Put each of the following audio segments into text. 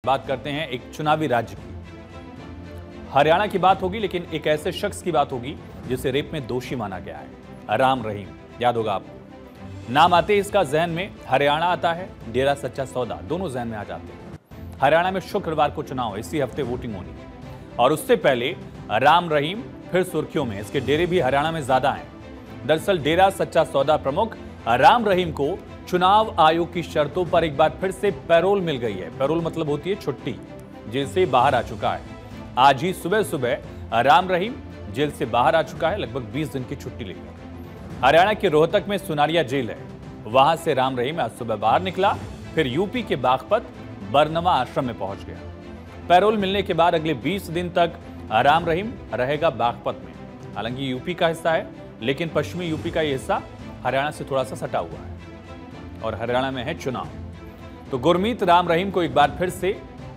बात करते हैं एक चुनावी राज्य की। हरियाणा की बात होगी, लेकिन एक ऐसे शख्स की बात होगी जिसे रेप में दोषी माना गया है। राम रहीम, याद होगा आपको। नाम आते ही इसका जहन में हरियाणा आता है, डेरा सच्चा सौदा, दोनों जहन में आ जाते हैं। हरियाणा में शुक्रवार को चुनाव, इसी हफ्ते वोटिंग होनी है और उससे पहले राम रहीम फिर सुर्खियों में। इसके डेरे भी हरियाणा में ज्यादा हैं। दरअसल डेरा सच्चा सौदा प्रमुख राम रहीम को चुनाव आयोग की शर्तों पर एक बार फिर से पैरोल मिल गई है। पैरोल मतलब होती है छुट्टी। जेल से बाहर आ चुका है। आज ही सुबह सुबह राम रहीम जेल से बाहर आ चुका है, लगभग 20 दिन की छुट्टी लेकर। हरियाणा के रोहतक में सुनारिया जेल है, वहां से राम रहीम आज सुबह बाहर निकला, फिर यूपी के बागपत बरनवा आश्रम में पहुंच गया। पैरोल मिलने के बाद अगले 20 दिन तक राम रहीम रहेगा बागपत में। हालांकि यूपी का हिस्सा है, लेकिन पश्चिमी यूपी का यह हिस्सा हरियाणा से थोड़ा सा सटा हुआ है और हरियाणा में है चुनाव। तो गुरमीत राम रहीम को एक बार फिर से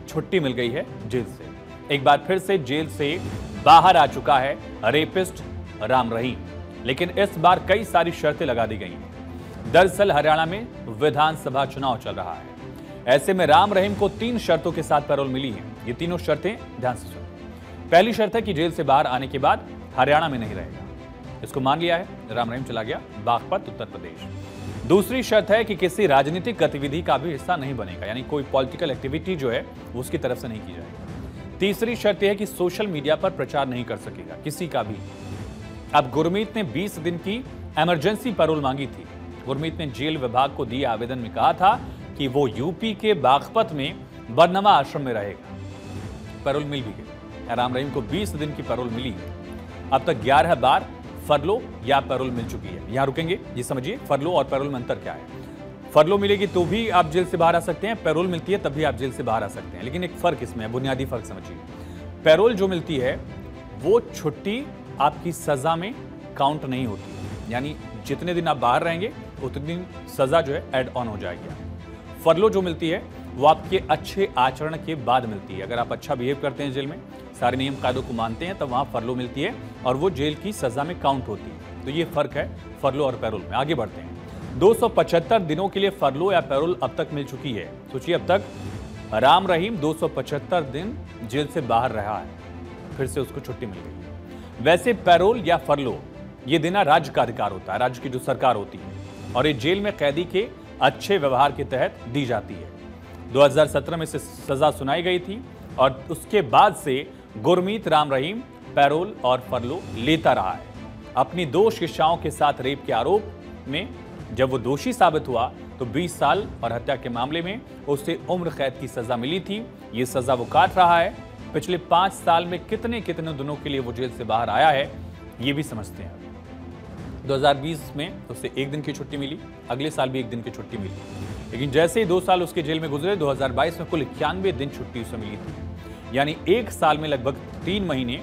छुट्टी मिल गई है जेल से। एक बार फिर से जेल से बाहर आ चुका है रेपिस्ट राम रहीम, लेकिन इस बार कई सारी शर्तें लगा दी गई हैं। दरअसल हरियाणा में विधानसभा चुनाव चल रहा है। ऐसे में राम रहीम को 3 शर्तों के साथ पैरोल मिली है। ये तीनों शर्तें ध्यान से सुनो। पहली शर्त है कि जेल से बाहर आने के बाद हरियाणा में नहीं रहेगा। इसको मान लिया है, राम रहीम चला गया बागपत, उत्तर प्रदेश। दूसरी शर्त है कि किसी राजनीतिक गतिविधि का भी हिस्सा नहीं बनेगा, यानी कोई पॉलिटिकल एक्टिविटी जो है वो उसकी तरफ से नहीं की जाएगी। तीसरी शर्त यह है कि सोशल मीडिया पर प्रचार नहीं कर सकेगा किसी का भी। अब गुरमीत ने 20 दिन की इमरजेंसी पैरोल मांगी थी। गुरमीत ने जेल विभाग को दिए आवेदन में कहा था कि वो यूपी के बागपत में बरनवा आश्रम में रहेगा। पैरोल मिल भी गई। राम रहीम को 20 दिन की पैरोल मिली है। अब तक 11 बार फरलो या पैरोल मिल चुकी है। यहां रुकेंगे, ये समझिए फरलो और पैरोल में अंतर क्या है। फरलो मिलेगी तो भी आप जेल से बाहर आ सकते हैं, पैरोल मिलती है तब भी आप जेल से बाहर आ सकते हैं। लेकिन एक फर्क इसमें है, बुनियादी फर्क समझिए। पैरोल जो मिलती है वो छुट्टी आपकी सजा में काउंट नहीं होती, यानी जितने दिन आप बाहर रहेंगे उतने दिन सजा जो है एड ऑन हो जाएगी। फरलो जो मिलती है वो आपके अच्छे आचरण के बाद मिलती है। अगर आप अच्छा बिहेव करते हैं जेल में, सारे नियम कायदों को मानते हैं, तब वहां फरलो मिलती है और वो जेल की सजा में काउंट होती है। तो ये फर्क है फरलो और पैरोल में। आगे बढ़ते हैं। 275 दिनों के लिए फरलो या पैरोल अब तक मिल चुकी है। सोचिए, अब तक राम रहीम 275 दिन जेल से बाहर रहा है, फिर से उसको छुट्टी मिल गई। वैसे पैरोल या फरलो ये देना राज्य का अधिकार होता है, राज्य की जो सरकार होती है, और ये जेल में कैदी के अच्छे व्यवहार के तहत दी जाती है। 2017 में से सजा सुनाई गई थी और उसके बाद से गुरमीत राम रहीम पैरोल और फरलो लेता रहा है। अपनी 2 शिष्याओं के साथ रेप के आरोप में जब वो दोषी साबित हुआ तो 20 साल और हत्या के मामले में उसे उम्र कैद की सजा मिली थी। ये सजा वो काट रहा है। पिछले 5 साल में कितने कितने दिनों के लिए वो जेल से बाहर आया है, ये भी समझते हैं। 2020 में उसे 1 दिन की छुट्टी मिली, अगले साल भी 1 दिन की छुट्टी मिली, लेकिन जैसे ही 2 साल उसके जेल में गुजरे, 2022 में कुल 91 दिन छुट्टी उसे मिली थी। यानी 1 साल में लगभग 3 महीने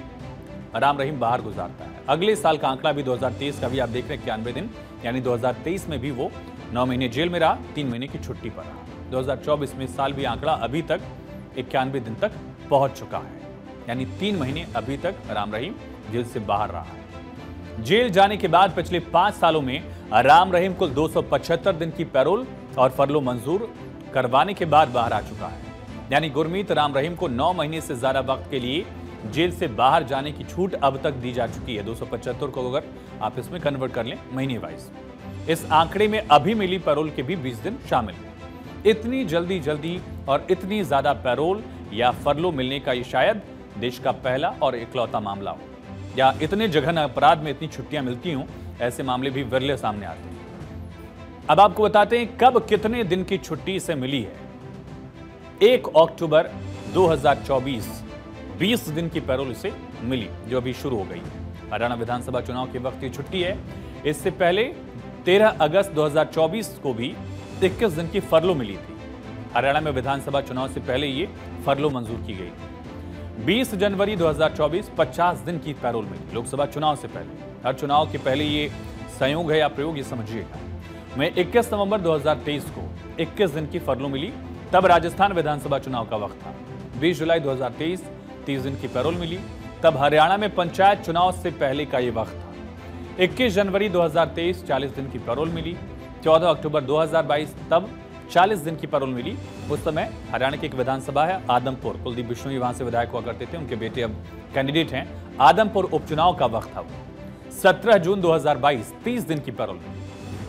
राम रहीम बाहर गुजारता है। अगले साल का आंकड़ा भी 2023 का भी आप देख रहे हैं 91 दिन, यानी 2023 में भी वो 9 महीने जेल में रहा, 3 महीने की छुट्टी पर रहा। 2024 में इस साल भी आंकड़ा अभी तक 91 दिन तक पहुंच चुका है, यानी 3 महीने अभी तक राम रहीम जेल से बाहर रहा है। जेल जाने के बाद पिछले 5 सालों में राम रहीम कुल 275 दिन की पैरोल और फरलो मंजूर करवाने के बाद बाहर आ चुका है। यानी गुरमीत राम रहीम को 9 महीने से ज्यादा वक्त के लिए जेल से बाहर जाने की छूट अब तक दी जा चुकी है। 275 को अगर आप इसमें कन्वर्ट कर लें महीने वाइज, इस आंकड़े में अभी मिली पैरोल के भी 20 दिन शामिल हैं। इतनी जल्दी और इतनी ज्यादा पैरोल या फरलो मिलने का ये शायद देश का पहला और इकलौता मामला हो, या इतने जघन अपराध में इतनी छुट्टियां मिलती हों, ऐसे मामले भी विरले सामने आते हैं। अब आपको बताते हैं कब कितने दिन की छुट्टी इसे मिली है। 1 अक्टूबर 2024 20 दिन की पैरोल इसे मिली, जो अभी शुरू हो गई। हरियाणा विधानसभा चुनाव के वक्त ये छुट्टी है। इससे पहले 13 अगस्त 2024 को भी 21 दिन की फरलो मिली थी। हरियाणा में विधानसभा चुनाव से पहले ये फरलो मंजूर की गई। 20 जनवरी 2024 50 दिन की पैरोल मिली, लोकसभा चुनाव से पहले। हर चुनाव के पहले ये संयोग है या प्रयोग, ये समझिएगा। में 21 नवंबर 2023 को 21 दिन की फरलो मिली, तब राजस्थान विधानसभा चुनाव का वक्त था। 20 जुलाई 2023 30 दिन की पैरोल मिली, तब हरियाणा में पंचायत चुनाव से पहले का ये वक्त था। 21 जनवरी 2023 40 दिन की पैरोल मिली। 14 अक्टूबर 2022 तब 40 दिन की पैरोल मिली। उस समय हरियाणा की एक विधानसभा है आदमपुर, कुलदीप बिश्नोई वहां से विधायक हुआ करते थे, उनके बेटे अब कैंडिडेट हैं। आदमपुर उपचुनाव का वक्त था। 17 जून 2022 30 दिन की पैरोल मिली।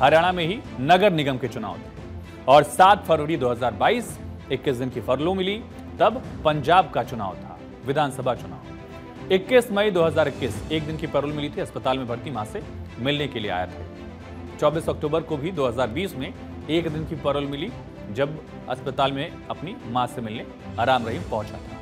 हरियाणा में ही नगर निगम के चुनाव थे और 7 फरवरी 2022 21 दिन की फरलो मिली। तब पंजाब का चुनाव था, विधानसभा चुनाव। 21 मई 2021 एक दिन की पैरोल मिली थी। अस्पताल में भर्ती मां से मिलने के लिए आया था। 24 अक्टूबर को भी 2020 में एक दिन की पैरोल मिली, जब अस्पताल में अपनी मां से मिलने राम रहीम पहुंचा था।